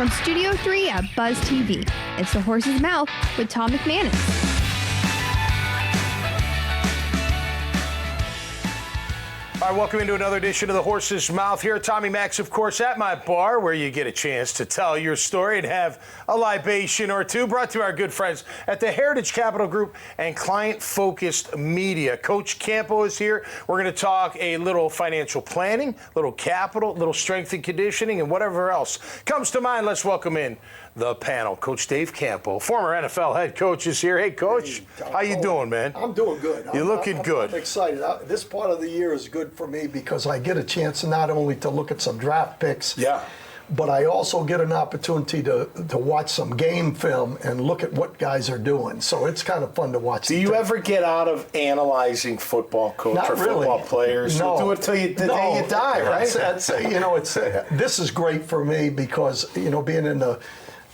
From Studio 3 at Buzz TV, it's The Horse's Mouth with Tom McManus. All right, welcome into another edition of The Horse's Mouth here. Tommy Max, of course, at my bar, where you get a chance to tell your story and have a libation or two, brought to our good friends at the Heritage Capital Group and Client-Focused Media. Coach Campo is here. We're going to talk a little financial planning, a little capital, a little strength and conditioning, and whatever else comes to mind. Let's welcome in the panel. Coach Dave Campo, former NFL head coach, is here. Hey, Coach, how you doing, man? I'm doing good. You're looking good. I'm excited. This part of the year is good for me because I get a chance not only to look at some draft picks, but I also get an opportunity to watch some game film and look at what guys are doing. So it's kind of fun to watch. Do you ever get out of analyzing football, Coach, Not or really. Football players? No. You do it till the day you die, right? This is great for me because, being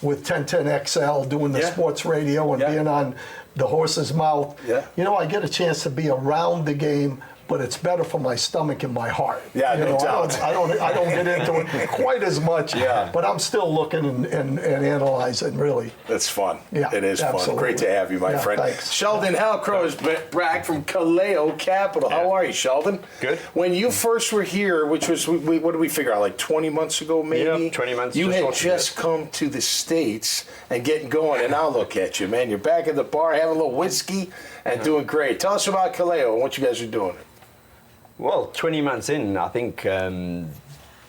with 1010XL, doing the sports radio and being on The Horse's Mouth, I get a chance to be around the game, but it's better for my stomach and my heart. Yeah, no doubt. I don't get into it quite as much, but I'm still looking and analyzing, really. It's fun. Yeah, it is absolutely. fun. Great to have you, my friend. Thanks. Sheldon Halcrow is back from Kaleo Capital. How are you, Sheldon? Good. When you first were here, which was, what did we figure out, like 20 months ago, maybe? Yeah, 20 months. You had just come to the States and getting going, and now look at you, man. You're back at the bar, having a little whiskey, and doing great. Tell us about Kaleo and what you guys are doing. Well, 20 months in, I think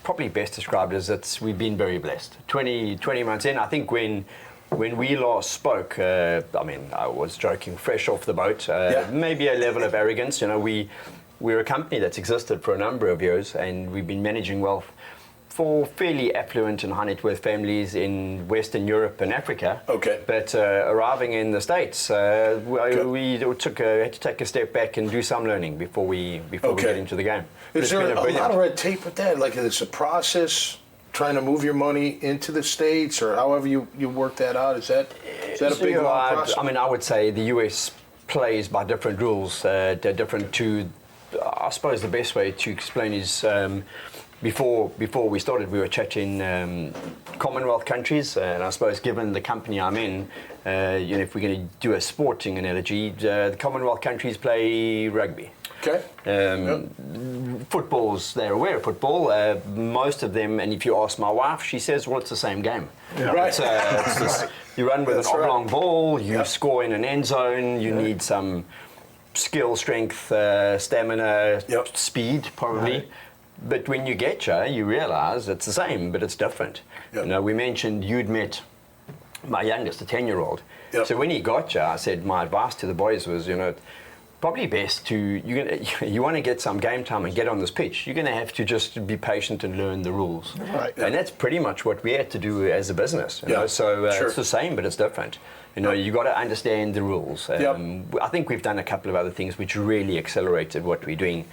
probably best described as we've been very blessed. 20 months in, I think when we last spoke, I was joking, fresh off the boat, maybe a level of arrogance. We're a company that's existed for a number of years, and we've been managing wealth for fairly affluent and high net worth families in Western Europe and Africa. Okay. But arriving in the States, we had to take a step back and do some learning before we get into the game. Is there a lot of red tape with that? Like, it's a process trying to move your money into the States, or however you work that out? Is that a big long process? I would say the US plays by different rules. They're different to, I suppose the best way to explain is, Before we started, we were chatting Commonwealth countries, and I suppose given the company I'm in, if we're going to do a sporting analogy, the Commonwealth countries play rugby. Okay. Football's, they're aware of football. Most of them, and if you ask my wife, she says, well, it's the same game. Yeah. Right. It's just, you run with an oblong ball, you score in an end zone, you need some skill, strength, stamina, speed, probably. Right. But when you get you realize it's the same, but it's different. Yep. We mentioned you'd met my youngest, a 10-year-old. Yep. So when he got I said my advice to the boys was, probably best you want to get some game time and get on this pitch. You're going to have to just be patient and learn the rules. Right. And that's pretty much what we had to do as a business. So it's the same, but it's different. You got to understand the rules. I think we've done a couple of other things which really accelerated what we're doing.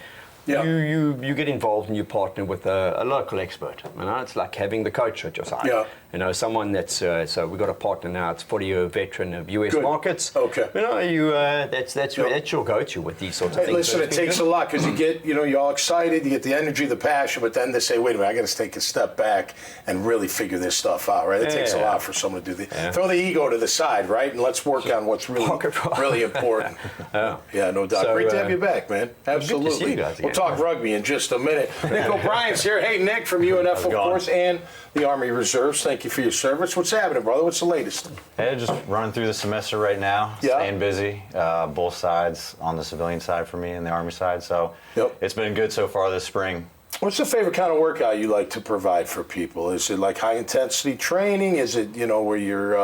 Yeah. You get involved and you partner with a local expert. It's like having the coach at your side. Yeah. Someone that's so we've got a partner now. It's 40-year veteran of US markets. Okay. That's your go-to with these sorts of things. Listen, it takes a lot because you get you're all excited, you get the energy, the passion, but then they say, wait a minute, I got to take a step back and really figure this stuff out, right? It takes a lot for someone to do throw the ego to the side, right, and let's work on what's really important. Yeah, no doubt. Great to have you back, man. Absolutely. Good to see you guys again. We'll talk rugby in just a minute. Nick O'Brien's here. Hey, Nick from UNF, of course, and the Army Reserves. Thank you for your service. What's happening, brother? What's the latest? Hey, just running through the semester right now, staying busy, both sides, on the civilian side for me and the Army side. So it's been good so far this spring. What's the favorite kind of workout you like to provide for people? Is it like high-intensity training? Is it, where you're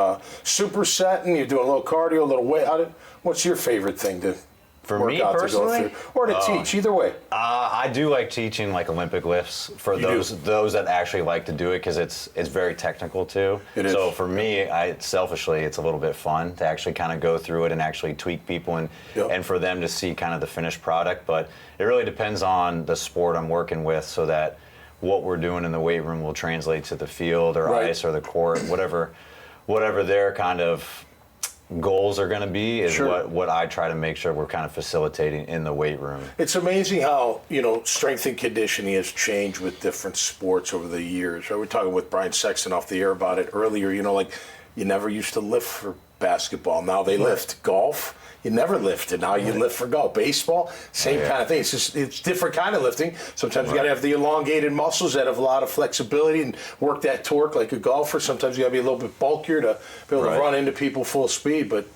supersetting, you're doing a little cardio, a little weight? What's your favorite thing to For me personally, or to teach, either way? I do like teaching like Olympic lifts for those that actually like to do it because it's very technical too. It is. So for me, selfishly, it's a little bit fun to actually kind of go through it and actually tweak people and for them to see kind of the finished product. But it really depends on the sport I'm working with so that what we're doing in the weight room will translate to the field or ice or the court, whatever their kind of goals are going to be is Sure. what I try to make sure we're kind of facilitating in the weight room. It's amazing how, strength and conditioning has changed with different sports over the years. We were talking with Brian Sexton off the air about it earlier. You never used to lift for basketball. Now they lift. Golf, you never lifted. Now you lift for golf. Baseball, same kind of thing. It's different kind of lifting. Sometimes you got to have the elongated muscles that have a lot of flexibility and work that torque like a golfer. Sometimes you got to be a little bit bulkier to be able to run into people full speed. But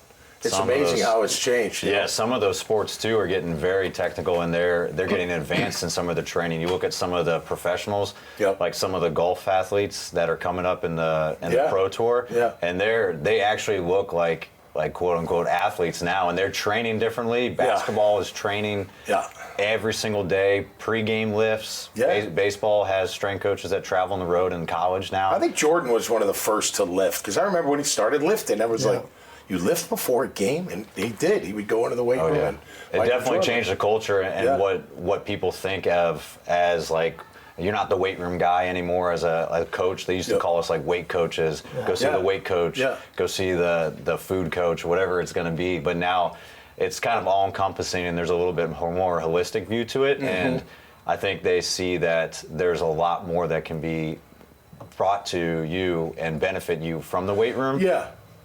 it's amazing how it's changed. Yeah, some of those sports too are getting very technical, and they're getting advanced in some of the training. You look at some of the professionals, like some of the golf athletes that are coming up in the pro tour, and they actually look like quote unquote athletes now, and they're training differently. Basketball is training every single day, pre-game lifts. Baseball has strength coaches that travel on the road in college now. I think Jordan was one of the first to lift, because I remember when he started lifting, I was like, you lift before a game? And he did. He would go into the weight room. And it definitely changed the culture and what people think of as like, you're not the weight room guy anymore as a coach. They used to call us like weight coaches. Go see the weight coach. Go see the food coach, whatever it's going to be. But now it's kind of all encompassing, and there's a little bit more holistic view to it. And I think they see that there's a lot more that can be brought to you and benefit you from the weight room.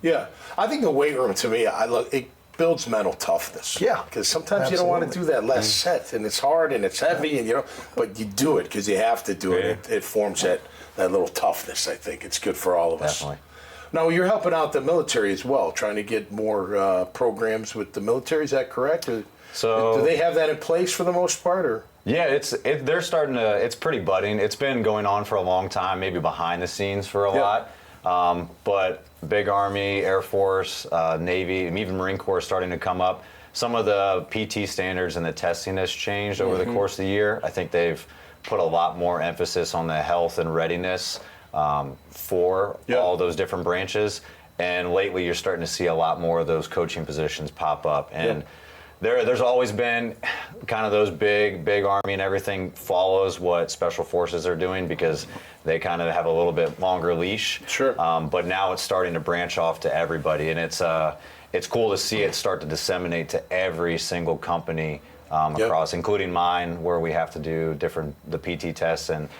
Yeah, I think the weight room, to me, it builds mental toughness. Yeah, because sometimes you don't want to do that last set, and it's hard and it's heavy, and but you do it because you have to do it. It forms that little toughness. I think it's good for all of us. Definitely. Now, you're helping out the military as well, trying to get more programs with the military. Is that correct? So, do they have that in place for the most part, or? Yeah, they're starting to. It's pretty budding. It's been going on for a long time, maybe behind the scenes for a lot. But big Army, Air Force, Navy, and even Marine Corps starting to come up. Some of the PT standards and the testing has changed over the course of the year. I think they've put a lot more emphasis on the health and readiness for all those different branches. And lately, you're starting to see a lot more of those coaching positions pop up. And there's always been kind of those big Army and everything follows what Special Forces are doing because they kind of have a little bit longer leash. Sure. But now it's starting to branch off to everybody, and it's cool to see it start to disseminate to every single company across, including mine, where we have to do the PT tests, and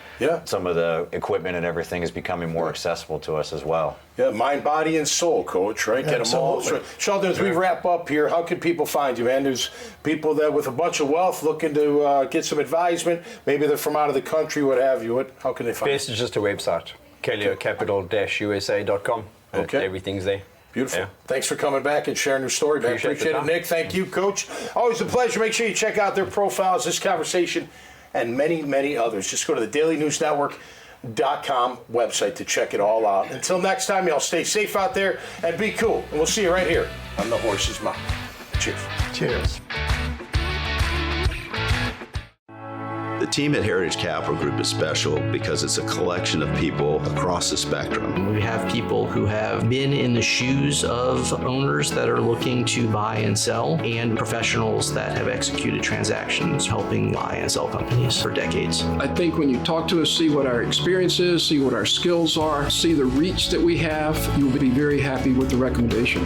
some of the equipment and everything is becoming more accessible to us as well. Yeah, mind, body, and soul, Coach, right? Get them all. Sheldon, as we wrap up here, how can people find you, man? There's people that with a bunch of wealth looking to get some advisement. Maybe they're from out of the country, what have you. How can they find you? Best is just a website, kelliocapital-usa.com. Okay. Everything's there. Beautiful. Yeah. Thanks for coming back and sharing your story, man. Appreciate it, Nick. Thank you, Coach. Always a pleasure. Make sure you check out their profiles, this conversation, and many, many others. Just go to the dailynewsnetwork.com website to check it all out. Until next time, y'all stay safe out there and be cool. And we'll see you right here on The Horse's Mouth. Cheers. Cheers. The team at Heritage Capital Group is special because it's a collection of people across the spectrum. We have people who have been in the shoes of owners that are looking to buy and sell, and professionals that have executed transactions helping buy and sell companies for decades. I think when you talk to us, see what our experience is, see what our skills are, see the reach that we have, you'll be very happy with the recommendation.